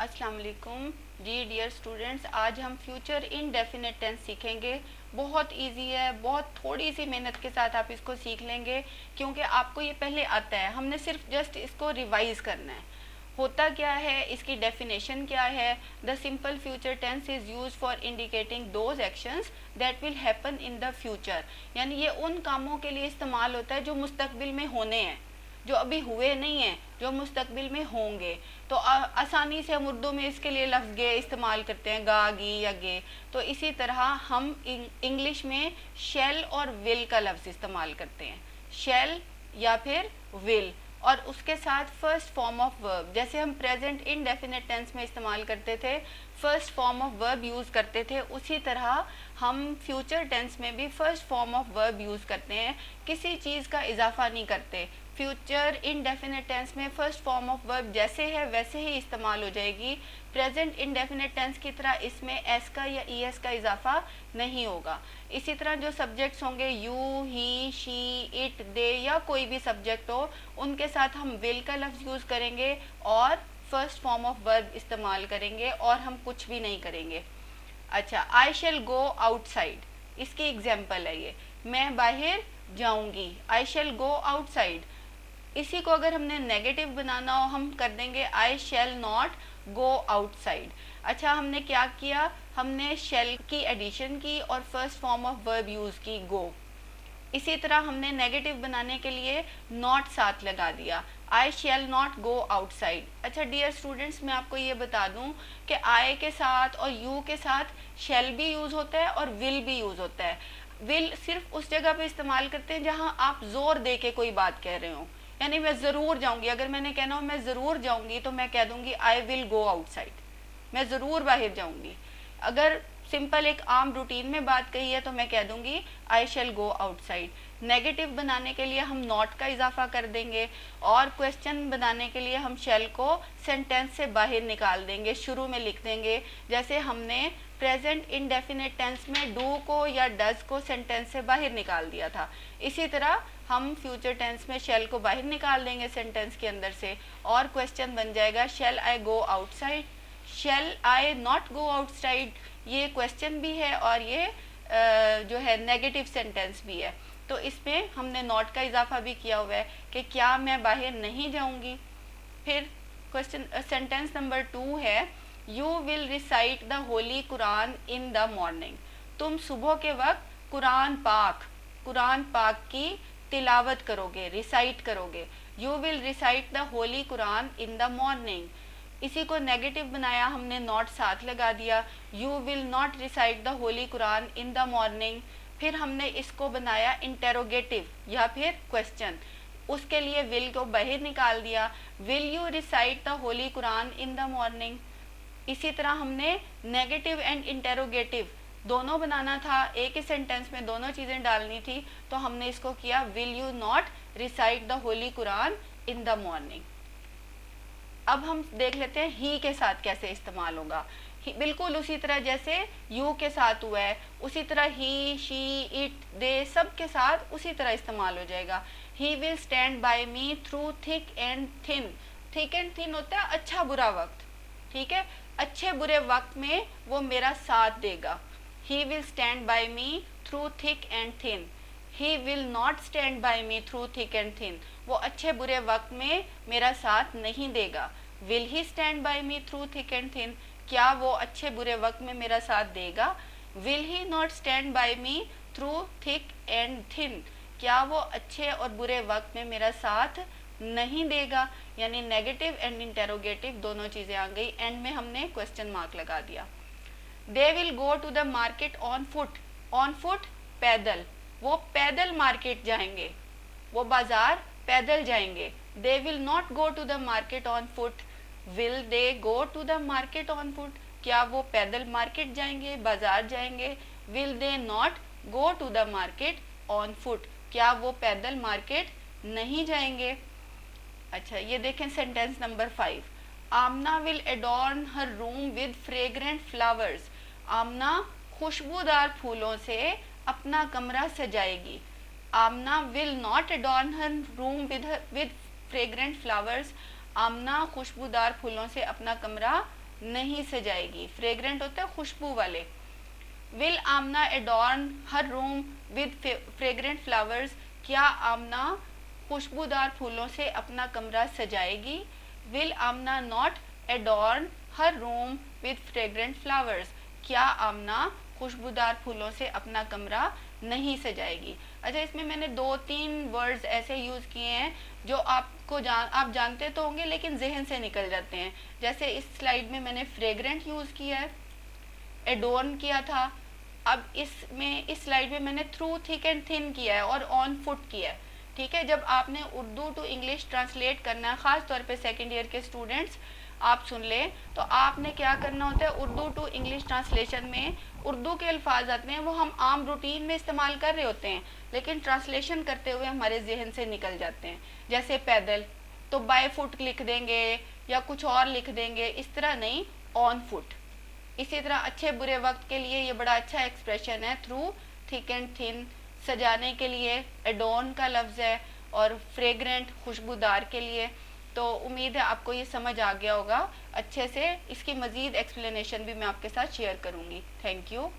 अस्सलाम वालेकुम जी dear students. आज हम फ्यूचर इनडेफिनिट टेंस सीखेंगे। बहुत इजी है, बहुत थोड़ी सी मेहनत के साथ आप इसको सीख लेंगे क्योंकि आपको ये पहले आता है। हमने सिर्फ जस्ट इसको रिवाइज करना है। होता क्या है, इसकी डेफिनेशन क्या है। The simple future tense is use for indicating those actions that will happen in the future. यानी ये उन कामों के लिए इस्तेमाल होता है जो मुस्तकबिल में होने हैं, जो अभी हुए नहीं हैं, जो मुस्तकबिल में होंगे। तो आसानी से हम उर्दू में इसके लिए लफ्ज़ गे इस्तेमाल करते हैं, गा गी या गे। तो इसी तरह हम इंग्लिश में शेल और विल का लफ्ज़ इस्तेमाल करते हैं, शेल या फिर विल, और उसके साथ फर्स्ट फॉर्म ऑफ वर्ब। जैसे हम प्रेजेंट इनडेफिनिट टेंस में इस्तेमाल करते थे, first form of verb use करते थे, उसी तरह हम फ्यूचर टेंस में भी first form of verb use करते हैं। किसी चीज़ का इजाफा नहीं करते। फ्यूचर इनडेफिनिट टेंस में फर्स्ट फॉर्म ऑफ वर्ब जैसे है वैसे ही इस्तेमाल हो जाएगी। प्रेजेंट इनडेफिनिट टेंस की तरह इसमें एस का या ई एस का इजाफा नहीं होगा। इसी तरह जो सब्जेक्ट्स होंगे, यू, ही, शी, इट, दे या कोई भी सब्जेक्ट हो, उनके साथ हम विल का लफ्ज़ यूज़ करेंगे और फर्स्ट फॉर्म ऑफ वर्ब इस्तेमाल करेंगे और हम कुछ भी नहीं करेंगे। अच्छा, आई शैल गो आउटसाइड, इसकी एग्जाम्पल है ये, मैं बाहर जाऊंगी। आई शैल गो आउटसाइड। इसी को अगर हमने नेगेटिव बनाना हो, हम कर देंगे आई शैल नॉट गो आउटसाइड। अच्छा, हमने क्या किया, हमने शैल की एडिशन की और first form of verb use की, गो। इसी तरह हमने नेगेटिव बनाने के लिए नॉट साथ लगा दिया, आई शैल नॉट गो आउटसाइड। अच्छा डियर स्टूडेंट्स, मैं आपको ये बता दूं कि आई के साथ और यू के साथ शैल भी यूज़ होता है और विल भी यूज़ होता है। विल सिर्फ उस जगह पे इस्तेमाल करते हैं जहां आप जोर दे के कोई बात कह रहे हो। यानी मैं ज़रूर जाऊंगी, अगर मैंने कहना हो मैं ज़रूर जाऊंगी तो मैं कह दूंगी आई विल गो आउटसाइड, मैं ज़रूर बाहर जाऊंगी। अगर सिंपल एक आम रूटीन में बात कही है तो मैं कह दूंगी आई शैल गो आउटसाइड। नेगेटिव बनाने के लिए हम नॉट का इजाफा कर देंगे और क्वेश्चन बनाने के लिए हम शैल को सेंटेंस से बाहर निकाल देंगे, शुरू में लिख देंगे। जैसे हमने प्रेजेंट इनडेफिनिट टेंस में डू को या डज को सेंटेंस से बाहर निकाल दिया था, इसी तरह हम फ्यूचर टेंस में शैल को बाहर निकाल देंगे सेंटेंस के अंदर से और क्वेश्चन बन जाएगा shall I go outside, shall I not go outside. ये क्वेश्चन भी है और ये जो है नेगेटिव सेंटेंस भी है। तो इसमें हमने नॉट का इजाफा भी किया हुआ है कि क्या मैं बाहर नहीं जाऊंगी। फिर क्वेश्चन सेंटेंस नंबर 2 है, you will recite the Holi Quran in the morning. तुम सुबह के वक्त कुरान पाक की तिलावत करोगे, रिसाइट करोगे। You will recite the Holi Quran in the morning. इसी को नेगेटिव बनाया, हमने नॉट साथ लगा दिया, you will not recite the Holi Quran in the morning. फिर हमने इसको बनाया इंटेरोगेटिव या फिर क्वेश्चन, उसके लिए विल को बाहर निकाल दिया, will you recite the Holi Quran in the morning. इसी तरह हमने नेगेटिव एंड इंटेरोगेटिव दोनों बनाना था, एक ही सेंटेंस में दोनों चीज़ें डालनी थी, तो हमने इसको किया will you not recite the Holi Quran in the morning. अब हम देख लेते हैं ही के साथ कैसे इस्तेमाल होगा। बिल्कुल उसी तरह जैसे यू के साथ हुआ है, उसी तरह ही, शी, इट, दे सब के साथ उसी तरह इस्तेमाल हो जाएगा। He will stand by me through thick and thin. Thick and thin होता है अच्छा बुरा वक्त, ठीक है, अच्छे बुरे वक्त में वो मेरा साथ देगा। He will stand by me through thick and thin. He will not stand by me through thick and thin, वो अच्छे बुरे वक्त में मेरा साथ नहीं देगा। Will he stand by me through thick and thin, क्या वो अच्छे बुरे वक्त में मेरा साथ देगा। Will he not stand by me through thick and thin, क्या वो अच्छे और बुरे वक्त में मेरा साथ नहीं देगा। यानी नेगेटिव एंड इंटेरोगेटिव दोनों चीज़ें आ गई, एंड में हमने क्वेश्चन मार्क लगा दिया। They will go to the market on foot. On foot पैदल, वो पैदल मार्केट जाएंगे, वो बाजार पैदल जाएंगे। They will not go to the market on foot, will they go to the market on foot, क्या वो पैदल मार्केट जाएंगे, बाजार जाएंगे। Will they not go to the market on foot, क्या वो पैदल मार्केट नहीं जाएंगे। अच्छा, ये देखें sentence number 5, Amna will एडॉर्न her room with fragrant flowers. Amna खुशबूदार फूलों से अपना कमरा सजाएगी। Amna will not adorn her room with fragrant flowers. Amna खुशबूदार फूलों से अपना कमरा नहीं सजाएगी। फ्रेग्रेंट होता है खुशबू वाले। Will Amna adorn her room with fragrant flowers, क्या आमना खुशबूदार फूलों से अपना कमरा सजाएगी? Will Amna not adorn her room with fragrant flowers, क्या आमना खुशबूदार फूलों से अपना कमरा नहीं सजाएगी। अच्छा, इसमें मैंने 2-3 वर्ड्स ऐसे यूज किए हैं जो आप जानते तो होंगे लेकिन जहन से निकल जाते हैं। जैसे इस स्लाइड में मैंने फ्रेग्रेंट यूज किया है, एडोर्न किया था। अब इस स्लाइड में मैंने थ्रू थिक एंड थिन किया है और ऑन फुट किया है। ठीक है, जब आपने उर्दू टू इंग्लिश ट्रांसलेट करना है, खास तौर पे सेकेंड ईयर के स्टूडेंट्स आप सुन लें, तो आपने क्या करना होता है, उर्दू टू इंग्लिश ट्रांसलेशन में उर्दू के अल्फाज आते हैं वो हम आम रूटीन में इस्तेमाल कर रहे होते हैं, लेकिन ट्रांसलेशन करते हुए हमारे जहन से निकल जाते हैं। जैसे पैदल, तो बाय फुट लिख देंगे या कुछ और लिख देंगे, इस तरह नहीं, ऑन फुट। इसी तरह अच्छे बुरे वक्त के लिए ये बड़ा अच्छा एक्सप्रेशन है, थ्रू थिक एंड थिन। सजाने के लिए एडोन का लफ्ज़ है और फ्रेग्रेंट खुशबूदार के लिए। तो उम्मीद है आपको ये समझ आ गया होगा अच्छे से। इसकी मज़ीद एक्सप्लेनेशन भी मैं आपके साथ शेयर करूँगी। Thank you.